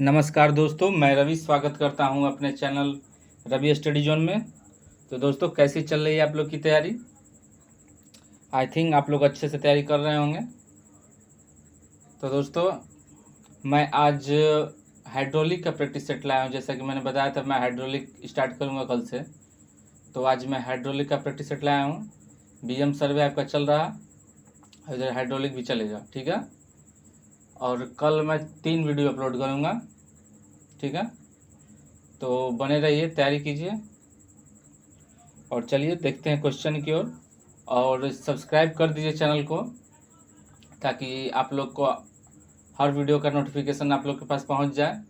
नमस्कार दोस्तों, मैं रवि स्वागत करता हूं अपने चैनल रवि स्टडी जोन में। तो दोस्तों, कैसी चल रही है आप लोग की तैयारी? आई थिंक आप लोग अच्छे से तैयारी कर रहे होंगे। तो दोस्तों, मैं आज हाइड्रोलिक का प्रैक्टिस सेट लाया हूं। जैसा कि मैंने बताया था, मैं हाइड्रोलिक स्टार्ट करूंगा कल से। तो आज मैं हाइड्रोलिक का प्रैक्टिस सेट लाया हूं। बीएम सर्वे आपका चल रहा, इधर हाइड्रोलिक भी चलेगा, ठीक है। और कल मैं 3 वीडियो अपलोड करूँगा, ठीक है। तो बने रहिए, तैयारी कीजिए और चलिए देखते हैं क्वेश्चन की ओर। और सब्सक्राइब कर दीजिए चैनल को, ताकि आप लोग को हर वीडियो का नोटिफिकेशन आप लोग के पास पहुंच जाए।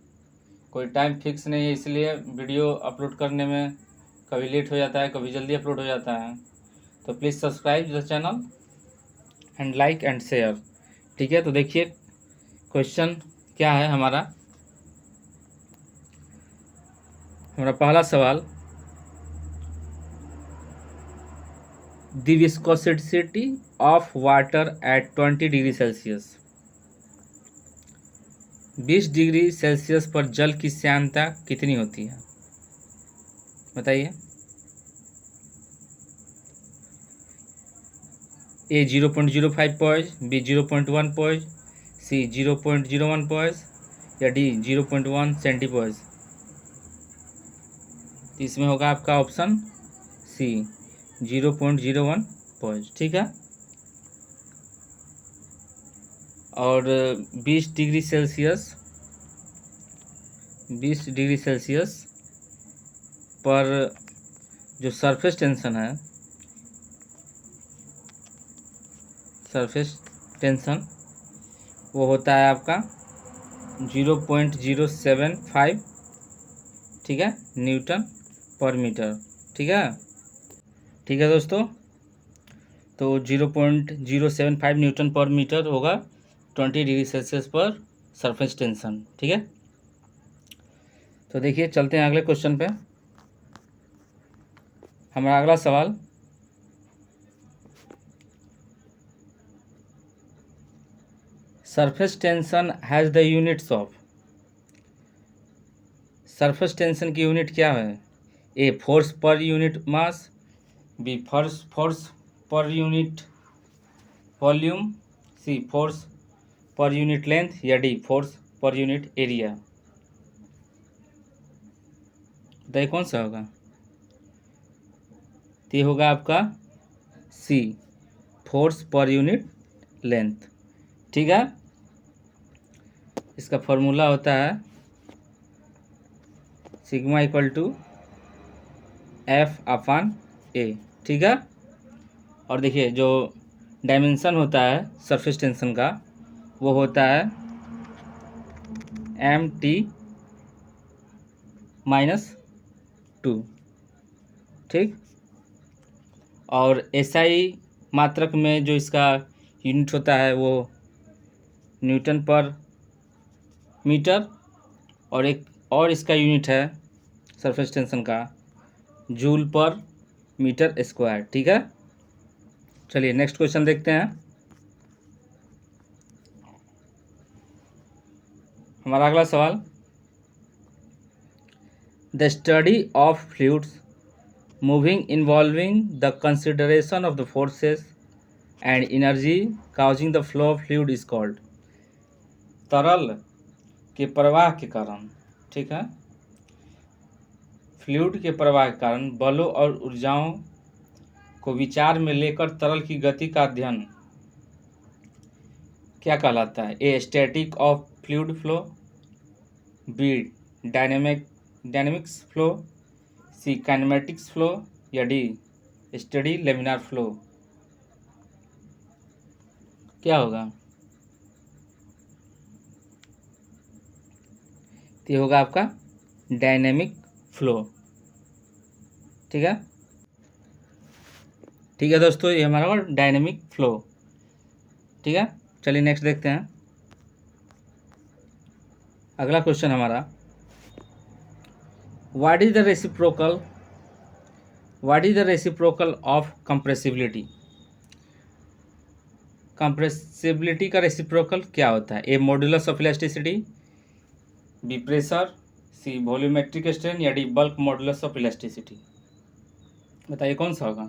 कोई टाइम फिक्स नहीं है, इसलिए वीडियो अपलोड करने में कभी लेट हो जाता है, कभी जल्दी अपलोड हो जाता है। तो please subscribe the channel and like and share, ठीक है। तो देखिए क्वेश्चन क्या है हमारा पहला सवाल, the viscosity of water at 20 degree Celsius. 20 degree Celsius पर जल की श्यानता कितनी होती है, बताइए। ए 0.05 पॉइज, बी 0.1 पॉइज, सी 0.01 पॉइज या डी 0.1 सेंटीपॉइज। तो इसमें होगा आपका ऑप्शन सी 0.01 पॉइज, ठीक है। और 20 डिग्री सेल्सियस 20 डिग्री सेल्सियस पर जो सरफेस टेंशन है, सरफेस टेंशन वो होता है आपका 0.075, ठीक है, न्यूटन पर मीटर, ठीक है। ठीक है दोस्तों, तो 0.075 न्यूटन पर मीटर होगा 20 डिग्री सेल्सियस पर सरफेस टेंशन, ठीक है। तो देखिए चलते हैं अगले क्वेश्चन पे। हमारा अगला सवाल, surface tension has the units of. Surface tension की यूनिट क्या है? A force per unit mass, B force per unit volume, C force per unit length या D force per unit area. बताइए कौन सा होगा। तो ये होगा आपका C force per unit length, ठीक है। इसका फॉर्मूला होता है सिग्मा इक्वल टू F/A, ठीक है। और देखिए जो डायमेंशन होता है सरफेस टेंशन का, वो होता है MT-2, ठीक। और SI मात्रक में जो इसका यूनिट होता है वो न्यूटन पर मीटर, और एक और इसका यूनिट है सरफेस टेंशन का जूल पर मीटर स्क्वायर, ठीक है। चलिए नेक्स्ट क्वेश्चन देखते हैं। हमारा अगला सवाल, the study of fluids moving involving the consideration of the forces and energy causing the flow of fluid is called. तरल के प्रवाह के कारण, ठीक है, फ्लूइड के प्रवाह के कारण बलों और ऊर्जाओं को विचार में लेकर तरल की गति का अध्ययन क्या कहलाता है? A static of fluid flow, B dynamics flow, C kinematics flow या डी स्टडी लेमिनार फ्लो। क्या होगा? तो ये होगा आपका डायनेमिक फ्लो, ठीक है। ठीक है दोस्तों, ये हमारा डायनेमिक फ्लो, ठीक है। चलिए नेक्स्ट देखते हैं। अगला क्वेश्चन हमारा, what is the reciprocal of compressibility. Compressibility का रेसिप्रोकल क्या होता है? A modulus of elasticity, B pressure, C volumetric strain या D bulk modulus of elasticity. बताइए कौन सा होगा।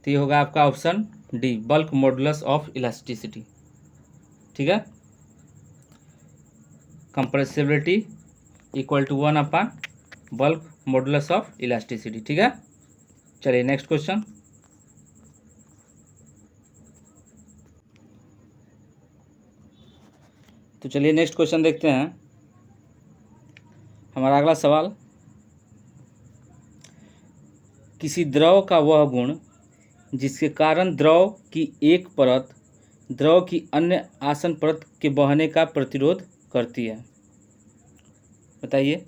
तो ये होगा आपका option D, bulk modulus of elasticity. ठीक है, compressibility equal to 1 bulk modulus of elasticity. ठीक है, चलिए नेक्स्ट क्वेश्चन। तो चलिए नेक्स्ट क्वेश्चन देखते हैं। हमारा अगला सवाल, किसी द्रव का वह गुण जिसके कारण द्रव की एक परत द्रव की अन्य आसन परत के बहने का प्रतिरोध करती है। बताइए,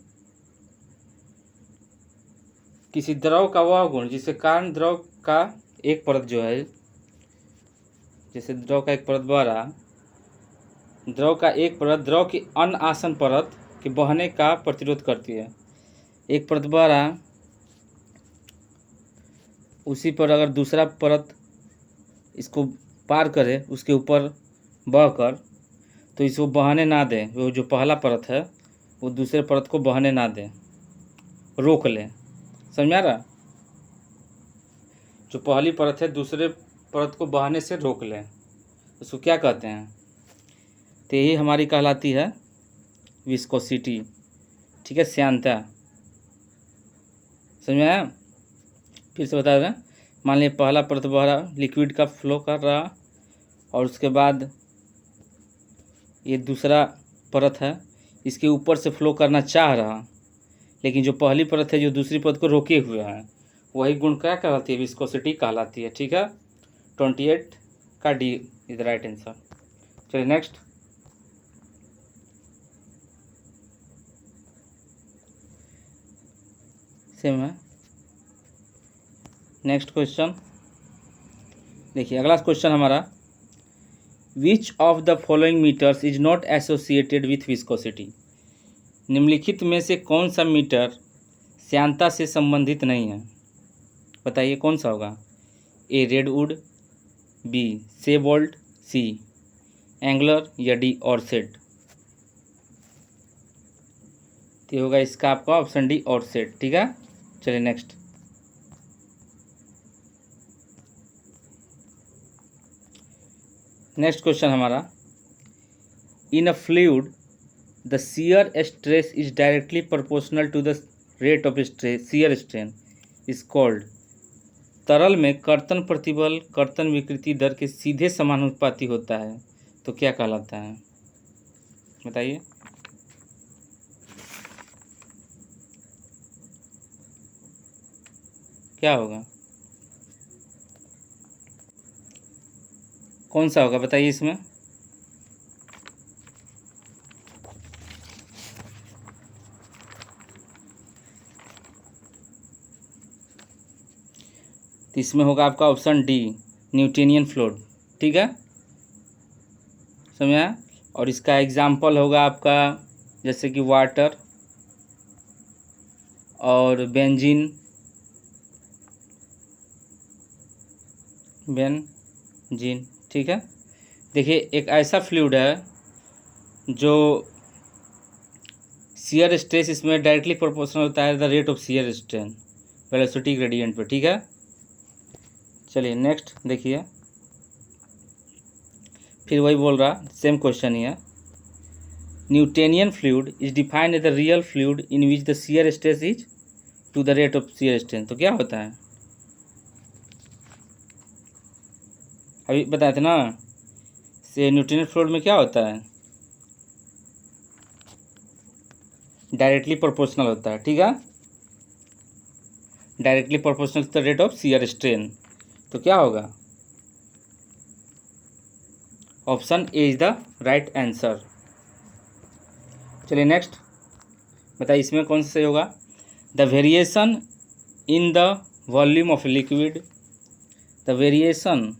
किसी द्रव का वह गुण जिसके कारण द्रव का एक परत जो है, जैसे द्रव का एक परत बह रहा, द्रव का एक परत द्रव की अन्य आसन परत के बहने का प्रतिरोध करती है। एक परत बह रहा, उसी पर अगर दूसरा परत इसको पार करे, उसके ऊपर बहकर, तो इसको बहने ना दे। वो जो पहला परत है वो दूसरे परत को बहने ना दे, रोक ले। समझ में आ रहा? जो पहली परत है दूसरे परत को बहने से रोक ले, उसको क्या कहते हैं? तो यही हमारी कहलाती है विस्कोसिटी। ठीक है, श्यानता। समझ में आया? फिर से बता रहे हैं, मान लीजिए पहला परत बह रहा, लिक्विड का फ्लो कर रहा, और उसके बाद ये दूसरा परत है, इसके ऊपर से फ्लो करना चाह रहा, लेकिन जो पहली परत है जो दूसरी परत को रोके हुए है, वही गुण क्या कहलाती है? विस्कोसिटी कहलाती है। ठीक है, 28 का D is the right answer. चलिए नेक्स्ट। सेम है। नेक्स्ट क्वेश्चन देखिए, अगला क्वेश्चन हमारा, which of the following meters is not associated with viscosity. निम्नलिखित में से कौन सा मीटर श्यानता से संबंधित नहीं है? बताइए कौन सा होगा। ए रेडवुड, बी सेवोल्ट, सी एंगलर या डी ऑरसेट। तो होगा इसका आपका ऑप्शन डी ऑरसेट। ठीक है, चलिए नेक्स्ट। नेक्स्ट क्वेश्चन हमारा, in a fluid the shear stress is directly proportional to the rate of stress shear strain is called. तरल में कर्तन प्रतिबल कर्तन विकृति दर के सीधे समानुपाती होता है, तो क्या कहलाता है? बताइए। क्या होगा, कौन सा होगा? बताइए इसमें। तो इसमें होगा आपका ऑप्शन डी, न्यूटोनियन फ्लूइड। ठीक है, समझा? और इसका एग्जाम्पल होगा आपका जैसे कि वाटर और बेंजीन, ठीक है। देखिए, एक ऐसा फ्लूइड है जो शियर स्ट्रेस इसमें डायरेक्टली प्रोपोर्शनल होता है the rate of shear strain velocity gradient पे। ठीक है, चलिए नेक्स्ट देखिए, फिर वही बोल रहा, सेम क्वेश्चन ही है। Newtonian fluid is defined as the real fluid in which the shear stress is to the rate of shear strain. तो क्या होता है? अभी बताए थे ना, से न्यूटोनियन फ्लूइड में क्या होता है? डायरेक्टली प्रोपोर्शनल होता है। ठीक है, directly proportional to the rate of shear strain. तो क्या होगा? Option A is the right answer. चलिए नेक्स्ट, बताइए इसमें कौन सा सही होगा। The variation in the volume of liquid, the variation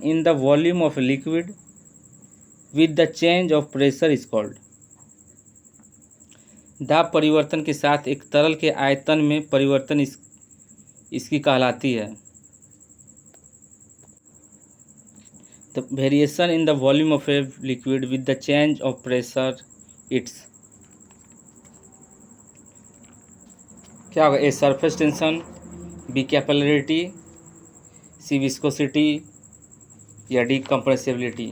in the volume of liquid with the change of pressure is called. दाब परिवर्तन के साथ एक तरल के आयतन में परिवर्तन इसकी कहलाती है। The variation in the volume of a liquid with the change of pressure it's क्या होगा? A surface tension, B capillarity, C viscosity या डी कंप्रेसिबिलिटी।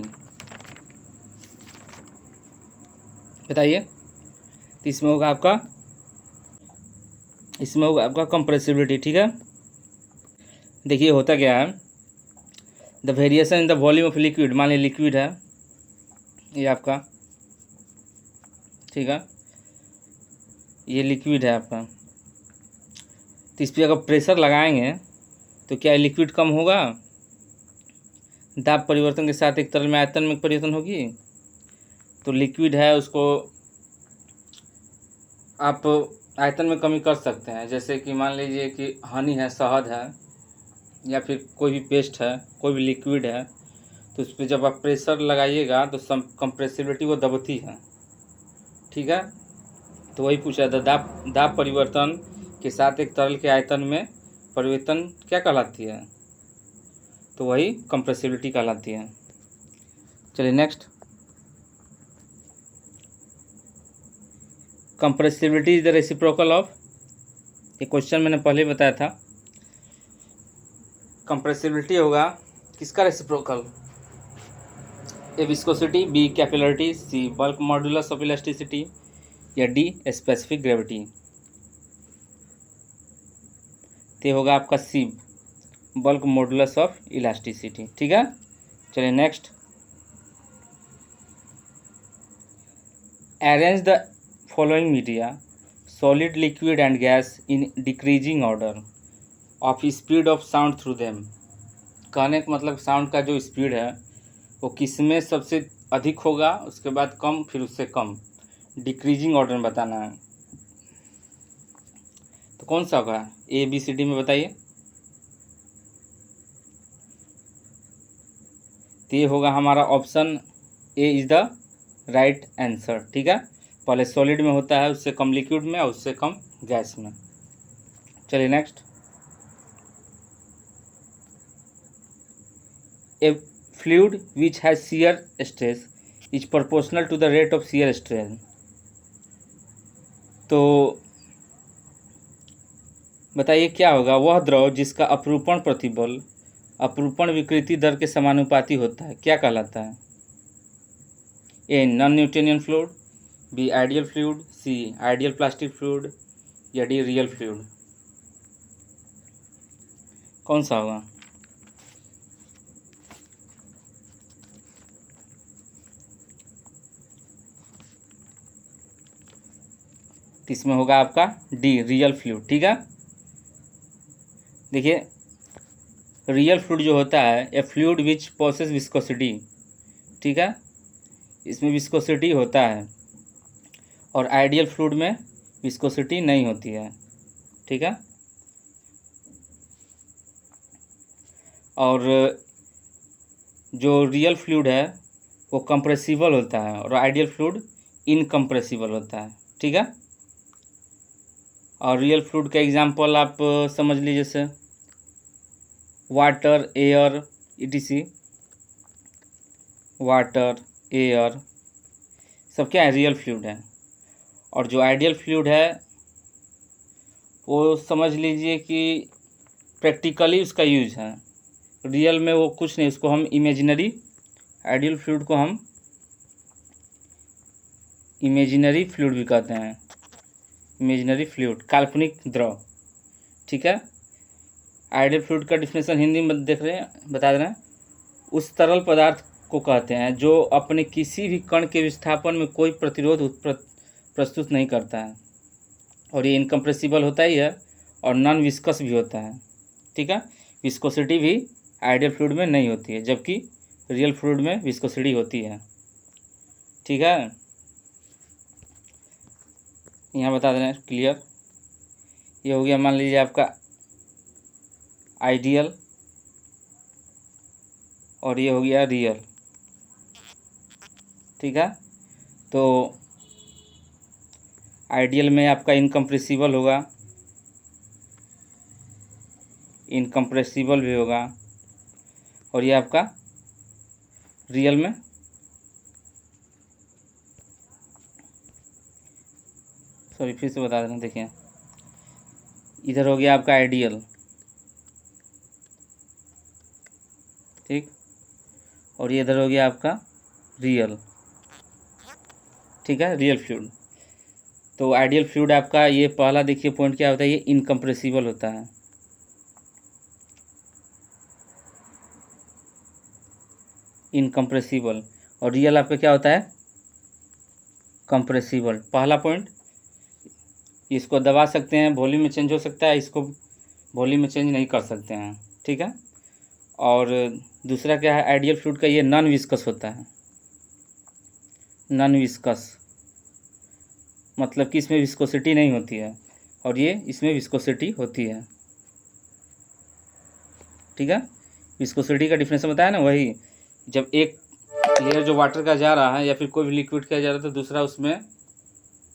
बताइए। तो इसमें होगा आपका कंप्रेसिबिलिटी। ठीक है, देखिए होता क्या है, the variation in the volume of liquid, मान लीजिए लिक्विड है ये आपका, ठीक है, ये लिक्विड है आपका, तो इस पर अगर प्रेशर लगाएंगे तो क्या लिक्विड कम होगा? दाब परिवर्तन के साथ एक तरल में आयतन में परिवर्तन होगी। तो लिक्विड है उसको आप आयतन में कमी कर सकते हैं, जैसे कि मान लीजिए कि हनी है, शहद है, या फिर कोई भी पेस्ट है, कोई भी लिक्विड है, तो उस पर जब आप प्रेशर लगाइएगा तो कंप्रेसिबिलिटी वो दबती है। ठीक है, तो वही पूछा था, दाब परिवर्तन के साथ एक तरल के आयतन में परिवर्तन क्या कहलाती है? तो वही कंप्रेसिबिलिटी कहलाती है। चलिए next, compressibility is the reciprocal of, ये क्वेश्चन मैंने पहले बताया था। कंप्रेसिबिलिटी होगा किसका reciprocal? A viscosity, B capillarity, C bulk modulus of elasticity या डी स्पेसिफिक ग्रेविटी। तो होगा आपका C bulk modulus of elasticity. ठीक है, चलिए next, arrange the following media solid, liquid and gas in decreasing order of speed of sound through them. कहने का मतलब साउंड का जो स्पीड है वो किस में सबसे अधिक होगा, उसके बाद कम, फिर उससे कम, डिक्रीजिंग ऑर्डर में बताना है। तो कौन सा होगा? ए बी सी डी में बताइए। तो ये होगा हमारा option A is the right answer. ठीक है, पहले सॉलिड में होता है, उससे कम लिक्विड में और उससे कम गैस में। चलिए next, A fluid which has shear stress is proportional to the rate of shear strain. तो बताइए क्या होगा? वह द्रव जिसका अपरूपण प्रतिबल अपरूपण विकृति दर के समानुपाती होता है क्या कहलाता है? A non Newtonian fluid, B ideal fluid, C ideal plastic fluid या डी रियल फ्लूइड। कौन सा होगा? इसमें होगा आपका डी रियल फ्लूइड। ठीक है, देखिए रियल फ्लूइड जो होता है A fluid which possess viscosity. ठीक है, इसमें विस्कोसिटी होता है और आइडियल फ्लूइड में विस्कोसिटी नहीं होती है। ठीक है, और जो रियल फ्लूइड है वो कंप्रेसिबल होता है और आइडियल फ्लूइड इनकम्प्रेसिबल होता है। ठीक है, और रियल फ्लूइड का एग्जांपल आप समझ लीजिए, जैसे water, air, etc. Water, air सब क्या है? रियल फ्लूइड है। और जो आइडियल फ्लूइड है वो समझ लीजिए कि प्रैक्टिकली उसका यूज है, रियल में वो कुछ नहीं, उसको हम इमेजिनरी, आइडियल फ्लूइड को हम इमेजिनरी फ्लूइड भी कहते हैं, इमेजिनरी फ्लूइड, काल्पनिक द्रव। ठीक है, आइडियल फ्लूइड का डिफिनेशन हिंदी में देख रहे हैं, बता दे रहे हैं, उस तरल पदार्थ को कहते हैं जो अपने किसी भी कण के विस्थापन में कोई प्रतिरोध प्रस्तुत नहीं करता है, और ये इनकम्प्रेसिबल होता ही है और नॉन विस्कस भी होता है। ठीक है, विस्कोसिटी भी आइडियल फ्लूइड में नहीं होती है, जबकि रियल फ्लूइड में विस्कोसिटी होती है। ठीक है, यहाँ बता दे रहे हैं क्लियर। ये हो गया मान लीजिए आपका आइडियल और ये हो गया रियल। ठीक है, तो आइडियल में आपका इनकम्प्रेसिबल होगा, इनकम्प्रेसिबल भी होगा, और ये आपका रियल में, सॉरी फिर से बता दें, देखिए इधर हो गया आपका आइडियल, ठीक, और ये इधर हो गया आपका रियल, ठीक है, रियल फ्लूइड। तो आइडियल फ्लूइड आपका ये पहला देखिए पॉइंट क्या होता है, ये इनकम्प्रेसिबल होता है, इनकम्प्रेसिबल, और रियल आपका क्या होता है, कंप्रेसिबल। पहला पॉइंट, इसको दबा सकते हैं, वॉल्यूम में चेंज हो सकता है, इसको वॉल्यूम में चेंज नहीं कर सकते हैं, ठीक है। और दूसरा क्या है, आइडियल फ्लूइड का ये नॉन विस्कस होता है, नॉन विस्कस मतलब कि इसमें विस्कोसिटी नहीं होती है, और ये इसमें विस्कोसिटी होती है, ठीक है। विस्कोसिटी का डिफरेंस बताया ना, वही जब एक लेयर जो वाटर का जा रहा है या फिर कोई भी लिक्विड का जा रहा है तो दूसरा उसमें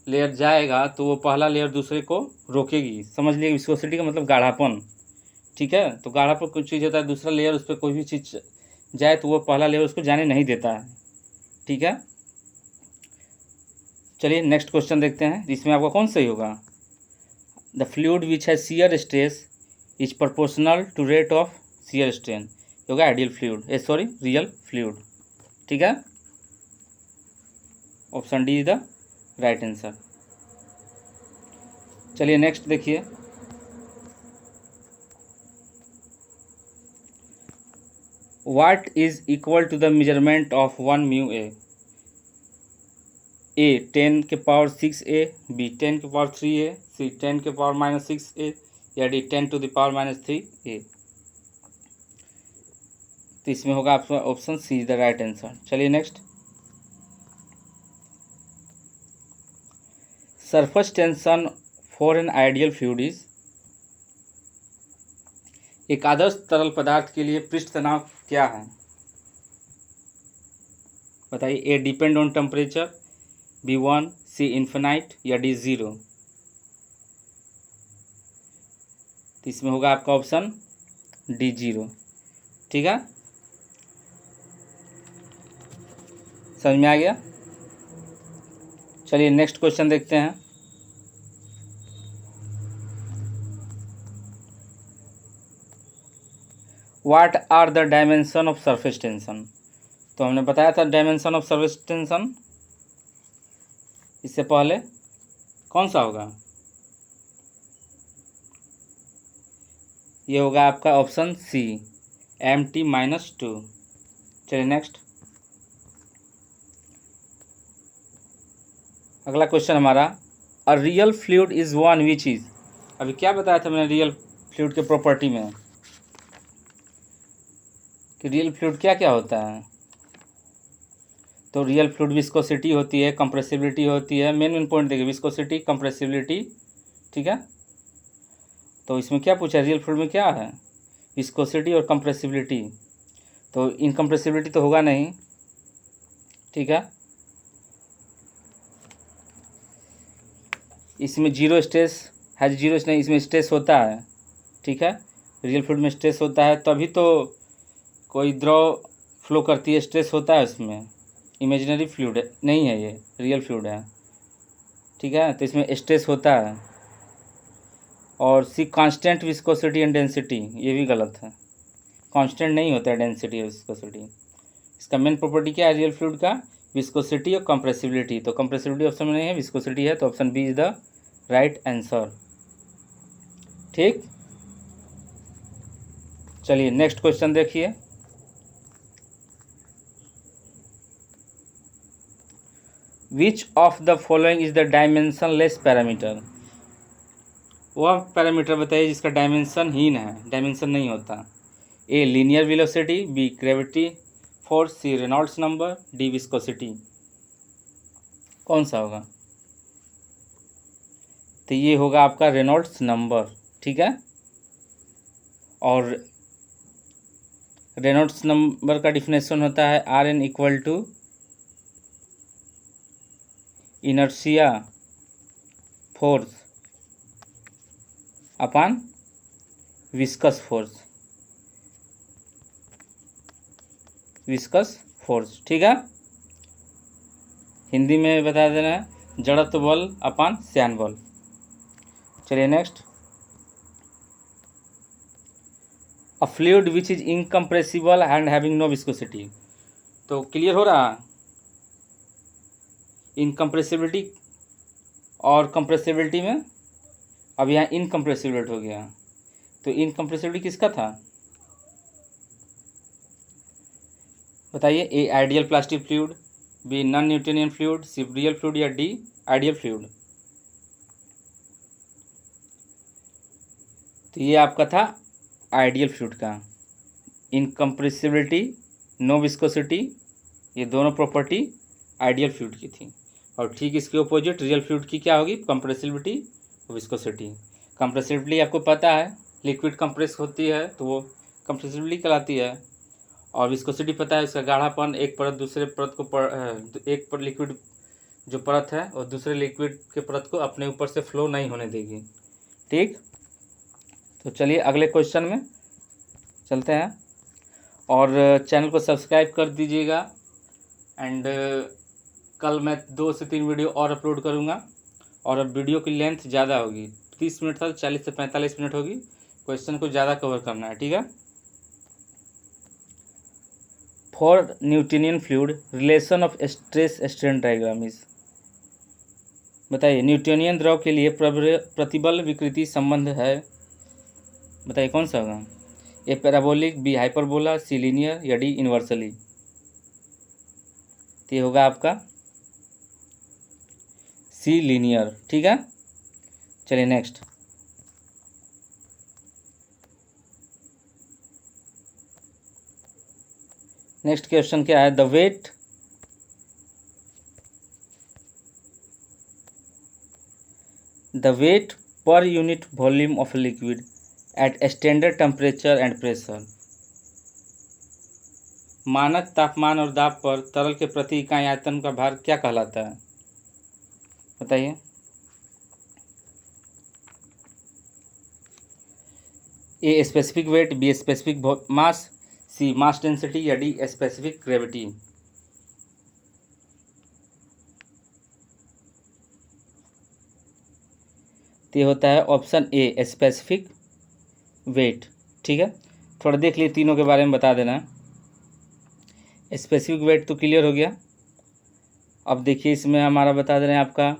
लेयर जाएगा तो वो पहला लेयर दूसरे को रोकेगी, समझ लीजिए विस्कोसिटी का मतलब गाढ़ापन, ठीक है। तो गाढ़ापन कुछ चीज़ होता है, दूसरा लेयर उस पर कोई भी चीज़ जाए तो वो पहला लेयर उसको जाने नहीं देता है, ठीक है। चलिए नेक्स्ट क्वेश्चन देखते हैं, इसमें आपका कौन सही होगा। The fluid which has shear stress is proportional to rate of shear strain, होगा ideal fluid, sorry real fluid, ठीक है। Option D is the right answer. चलिए नेक्स्ट देखिए, what is equal to the measurement of 1 mu A 10 के power 6a, B 10 के power 3a, सी 10 के power -6a, या D 10 to the power -3a। तो इसमें होगा आपका option C is the right answer. चलिए next, surface tension for an ideal fluid is, एक आदर्श तरल पदार्थ के लिए पृष्ठ तनाव क्या है, बताइए। A depend on temperature, B 1, C infinite, या डी 0। तो इसमें होगा आपका ऑप्शन डी 0, ठीक है। समझ में आ गया। चलिए नेक्स्ट क्वेश्चन देखते हैं, what are the dimension of surface tension. तो हमने बताया था डायमेंशन ऑफ सरफेस टेंशन, इससे पहले कौन सा होगा, ये होगा आपका ऑप्शन सी mt-2। चलिए नेक्स्ट, अगला क्वेश्चन हमारा, a real fluid is one which is, अभी क्या बताया था मैंने रियल फ्लूइड के प्रॉपर्टी में कि रियल फ्लूइड क्या क्या होता है। तो रियल फ्लूइड विस्कोसिटी होती है, कंप्रेसिबिलिटी होती है, मेन पॉइंट देखिए विस्कोसिटी कंप्रेसिबिलिटी, ठीक है। तो इसमें क्या पूछा, रियल फ्लूइड में क्या है, विस्कोसिटी और कंप्रेसिबिलिटी। तो इनकम्प्रेसिबिलिटी तो होगा नहीं, ठीक है। इसमें जीरो स्ट्रेस है, जीरो नहीं, इसमें स्ट्रेस होता है, ठीक है। रियल फ्लूइड में स्ट्रेस होता है, तभी तो कोई द्रव फ्लो करती है, स्ट्रेस होता है उसमें, इमेजिनरी फ्लूइड नहीं है, ये रियल फ्लूइड है, ठीक है। तो इसमें स्ट्रेस होता है। और सी कांस्टेंट विस्कोसिटी एंड डेंसिटी, ये भी गलत है, कांस्टेंट नहीं होता है डेंसिटी और विस्कोसिटी। इसका मेन प्रॉपर्टी क्या है रियल फ्लूइड का, विस्कोसिटी और कंप्रेसिबिलिटी। तो कंप्रेसिबिलिटी ऑप्शन में नहीं है, विस्कोसिटी है, तो option B is the right answer, ठीक। चलिए नेक्स्ट क्वेश्चन देखिए, which of the following is the dimensionless parameter, वह पैरामीटर बताइए जिसका डायमेंशन हीन है, डायमेंशन नहीं होता। A linear velocity, B gravity force, C Reynolds number, D viscosity. कौन सा होगा, तो ये होगा आपका रेनॉल्ड्स नंबर, ठीक है। और रेनॉल्ड्स नंबर का डिफिनेशन होता है R N equal to inertia force upon viscous force, viscous force, ठीक है। हिंदी में बता देना है जड़त्व बल अपान श्यान बल। चलिए next, a fluid which is incompressible and having no viscosity. तो क्लियर हो रहा, इनकम्प्रेसिबिलिटी और कंप्रेसिबिलिटी में, अब यहाँ इनकम्प्रेसिबिलिटी हो गया। तो इनकम्प्रेसिबिलिटी किसका था बताइए? A ideal plastic fluid, B non Newtonian fluid, C real fluid या डी आइडियल फ्लूइड। तो ये आपका था आइडियल फ्लूइड का। इनकम्प्रेसिबिलिटी, नो विस्कोसिटी, ये दोनों प्रॉपर्टी आइडियल फ्लूइड की थी। और ठीक इसके अपोजिट रियल फ्लूइड की क्या होगी? Compressibility, viscosity. कंप्रेसिबिलिटी आपको पता है, लिक्विड कंप्रेस होती है तो वो कंप्रेसिबिलिटी कहलाती है। और विस्कोसिटी पता है, इसका गाढ़ापन एक परत दूसरे परत को एक पर लिक्विड जो परत है और दूसरे लिक्विड के परत को अपने ऊपर से फ्लो नहीं होने देगी, ठीक। तो चलिए अगले क्वेश्चन में चलते हैं, और चैनल को सब्सक्राइब कर दीजिएगा। एंड कल मैं 2 से 3 वीडियो और अपलोड करूँगा, और अब वीडियो की लेंथ ज़्यादा होगी, 30 मिनट था, 40 से 45 मिनट होगी। क्वेश्चन को ज़्यादा कवर करना है, ठीक है। For Newtonian fluid relation of stress strain diagram is. बताइए न्यूटोनियन द्रव के लिए प्रतिबल विकृति संबंध है, बताइए कौन सा होगा? A parabolic, B hyperbola, C linear या डी इन्वर्सली। तो ये होगा आपका सी लीनियर, ठीक है। चलिए नेक्स्ट, नेक्स्ट क्वेश्चन क्या है? The weight per unit volume of liquid at standard temperature and pressure. मानक तापमान और दाब पर तरल के प्रति इकाई आयतन का भार क्या कहलाता है? बताइए। A specific weight, B specific mass, C mass density या डी स्पेसिफिक ग्रेविटी। तो ये होता है ऑप्शन ए स्पेसिफिक वेट, ठीक है। थोड़ा देख लिए, तीनों के बारे में बता देना। स्पेसिफिक वेट तो क्लियर हो गया। अब देखिए इसमें हमारा बता दे रहे हैं आपका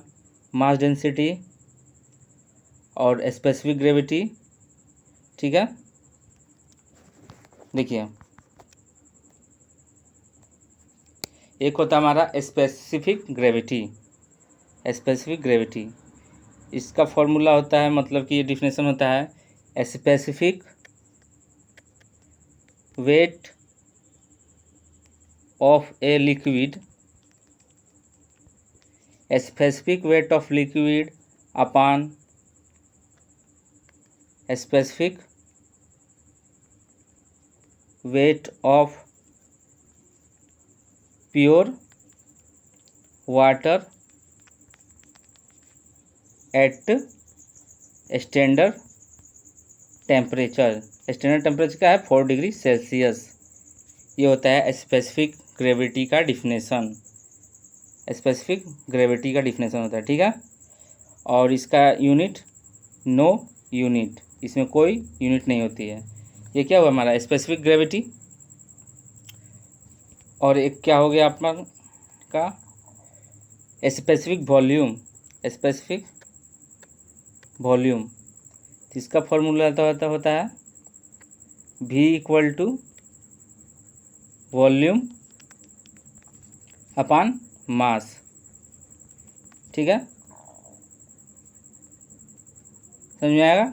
मास डेंसिटी और स्पेसिफिक ग्रेविटी, ठीक है। देखिए एक होता है हमारा स्पेसिफिक ग्रेविटी, स्पेसिफिक ग्रेविटी इसका फॉर्मूला होता है, मतलब कि ये डिफिनेशन होता है specific weight of a liquid, specific weight of liquid upon specific weight of pure water at standard temperature. Standard temperature क्या है? 4 डिग्री सेल्सियस। ये होता है स्पेसिफिक ग्रेविटी का डिफिनेशन, स्पेसिफिक ग्रेविटी का डिफिनेशन होता है, ठीक है। और इसका यूनिट नो यूनिट, इसमें कोई यूनिट नहीं होती है। ये क्या हुआ हमारा स्पेसिफिक ग्रेविटी। और एक क्या हो गया अपना का स्पेसिफिक वॉल्यूम, स्पेसिफिक वॉल्यूम। इसका फॉर्मूला होता है V इक्वल टू वॉल्यूम अपान मास, ठीक है, समझ में आएगा।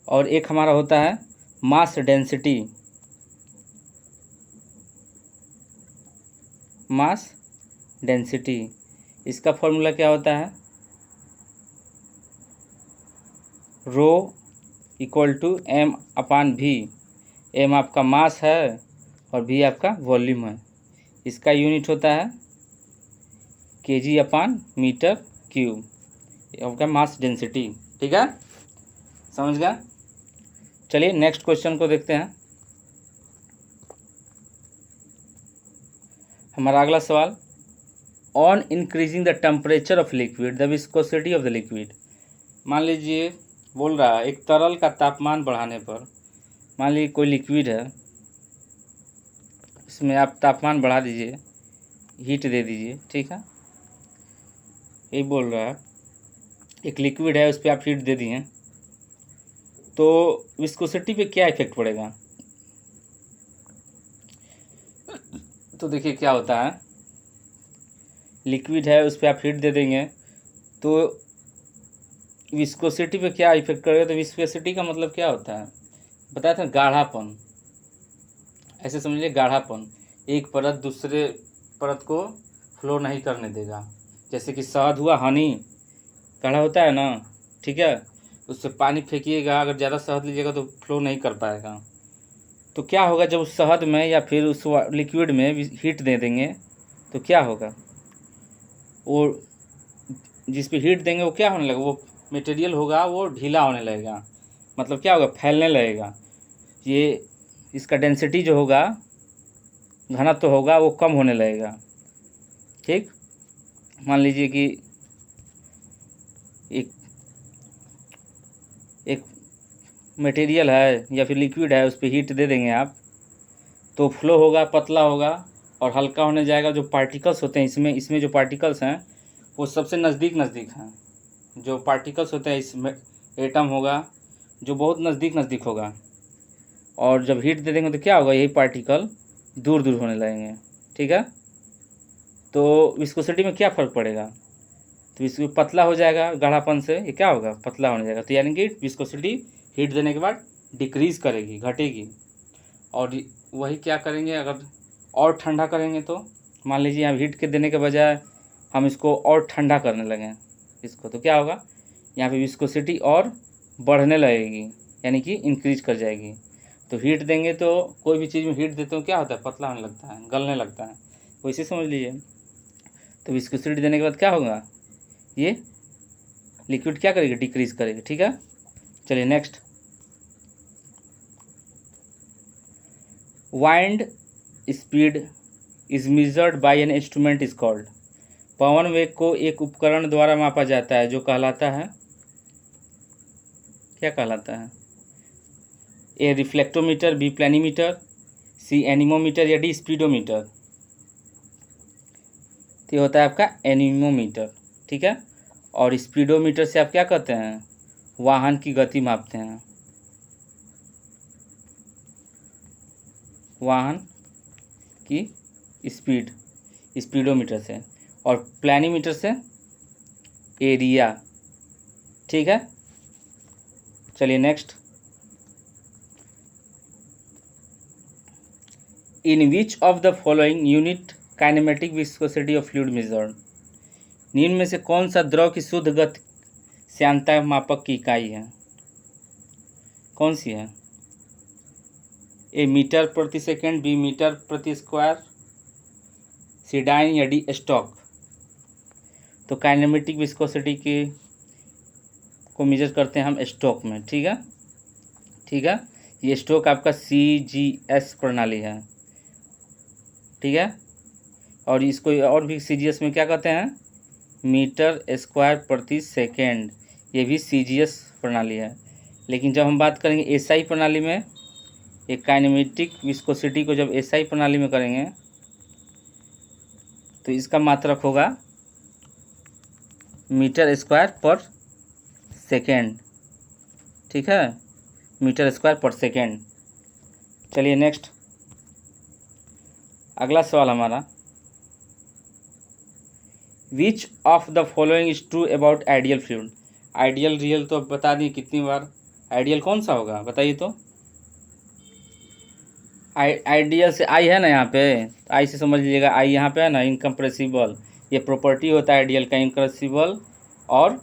और एक हमारा होता है मास डेंसिटी, मास डेंसिटी इसका फॉर्मूला क्या होता है? Rho equal to M upon V. M आपका मास है और वी आपका वॉल्यूम है। इसका यूनिट होता है केजी अपान मीटर क्यूब, आपका मास डेंसिटी, ठीक है, समझ गया। चलिए नेक्स्ट क्वेश्चन को देखते हैं। हमारा अगला सवाल, on increasing the temperature of liquid the viscosity of the liquid. मान लीजिए बोल रहा है एक तरल का तापमान बढ़ाने पर, मान लीजिए कोई लिक्विड है, इसमें आप तापमान बढ़ा दीजिए, हीट दे दीजिए, ठीक है, यही बोल रहा है एक लिक्विड है उस पर आप हीट दे दिए, तो विस्कोसिटी पे क्या इफेक्ट पड़ेगा। तो देखिए क्या होता है, लिक्विड है उस पर आप हीट दे देंगे तो विस्कोसिटी पे क्या इफेक्ट करेगा। तो विस्कोसिटी का मतलब क्या होता है, बताया था, गाढ़ापन। ऐसे समझिए गाढ़ापन, एक परत दूसरे परत को फ्लो नहीं करने देगा। जैसे कि शहद हुआ, हनी गाढ़ा होता है ना, ठीक है, उससे पानी फेंकिएगा, अगर ज़्यादा शहद लीजिएगा तो फ्लो नहीं कर पाएगा। तो क्या होगा, जब उस शहद में या फिर उस लिक्विड में हीट दे देंगे तो क्या होगा, वो जिस पे हीट देंगे वो क्या होने लगेगा, वो मटेरियल होगा वो ढीला होने लगेगा, मतलब क्या होगा, फैलने लगेगा। ये इसका डेंसिटी जो होगा, घनत्व होगा, वो कम होने लगेगा। ठीक, मान लीजिए कि एक मटेरियल है या फिर लिक्विड है, उस पर हीट दे देंगे आप, तो फ्लो होगा, पतला होगा और हल्का होने जाएगा। जो पार्टिकल्स होते हैं इसमें जो पार्टिकल्स हैं वो सबसे नज़दीक हैं। जो पार्टिकल्स होते हैं इसमें, एटम होगा जो बहुत नज़दीक होगा, और जब हीट दे देंगे तो क्या होगा, यही पार्टिकल दूर होने लगेंगे, ठीक है। तो विस्कोसिटी में क्या फ़र्क पड़ेगा, तो इसको पतला हो जाएगा, गाढ़ापन से ये क्या होगा, पतला होने जाएगा। तो यानी कि विस्कोसिटी हीट देने के बाद डिक्रीज़ करेगी, घटेगी। और वही क्या करेंगे, अगर और ठंडा करेंगे तो मान लीजिए यहाँ हीट के देने के बजाय हम इसको और ठंडा करने लगें इसको, तो क्या होगा, यहाँ पे विस्कोसिटी और बढ़ने लगेगी, यानी कि इंक्रीज कर जाएगी। तो हीट देंगे तो कोई भी चीज़ में हीट देते हो क्या होता है, पतला होने लगता है, गलने लगता है, वैसे समझ लीजिए। तो विस्कोसिटी देने के बाद क्या होगा, ये लिक्विड क्या करेगी, डिक्रीज करेगी, ठीक है। चलिए next, wind speed is measured by an instrument is called. पवन वेग को एक उपकरण द्वारा मापा जाता है जो कहलाता है, क्या कहलाता है, ए रिफ्लेक्टोमीटर, बी प्लेनीमीटर, सी एनीमोमीटर या डी स्पीडोमीटर। तो ये होता है आपका एनीमोमीटर, ठीक है। और स्पीडोमीटर से आप क्या कहते हैं, वाहन की गति मापते हैं, वाहन की स्पीड स्पीडोमीटर से, और प्लेनीमीटर से एरिया, ठीक है। चलिए next, in which of the following unit kinematic viscosity of fluid measured. निम्न में से कौन सा द्रव की शुद्ध गति श्यानता मापक की इकाई है, कौन सी है, ए मीटर प्रति सेकेंड, बी मीटर प्रति स्क्वायर, सी डाइन या डी स्टॉक। तो काइनेमेटिक विस्कोसिटी के को मेजर करते हैं हम स्टॉक में, ठीक है, ठीक है। ये स्टॉक आपका CGS प्रणाली है, ठीक है। और इसको और भी CGS में क्या कहते हैं, मीटर स्क्वायर प्रति सेकेंड, ये भी CGS प्रणाली है। लेकिन जब हम बात करेंगे SI प्रणाली में, एक काइनेमेटिक विस्कोसिटी को जब SI प्रणाली में करेंगे तो इसका मात्रक होगा मीटर स्क्वायर पर सेकेंड, ठीक है, मीटर स्क्वायर पर सेकेंड। चलिए नेक्स्ट, अगला सवाल हमारा, which of the following is true about ideal fluid. Ideal real तो बता दी कितनी बार, आइडियल कौन सा होगा बताइए। तो आइडियल से आई है ना, यहाँ पे आई से समझ लीजिएगा, आई यहाँ पे है ना, इनकम्प्रेसिबल, ये प्रॉपर्टी होता है आइडियल का, इनकम्प्रेसिबल और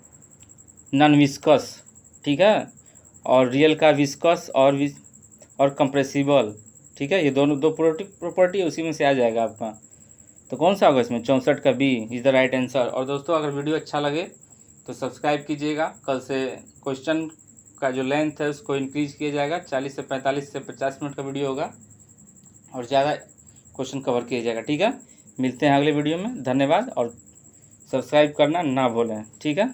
नॉन विस्कस, ठीक है। और रियल का विस्कस और कंप्रेसिबल, ठीक है। ये दोनों दो प्रॉपर्टी उसी में से आ जाएगा आपका। तो कौन सा होगा इसमें, 64 का B is the right answer. और दोस्तों अगर वीडियो अच्छा लगे तो सब्सक्राइब कीजिएगा। कल से क्वेश्चन का जो लेंथ है उसको इंक्रीज किया जाएगा, 40 से 45 से 50 मिनट का वीडियो होगा और ज़्यादा क्वेश्चन कवर किया जाएगा, ठीक है। मिलते हैं अगले वीडियो में। धन्यवाद और सब्सक्राइब करना ना भूलें, ठीक है।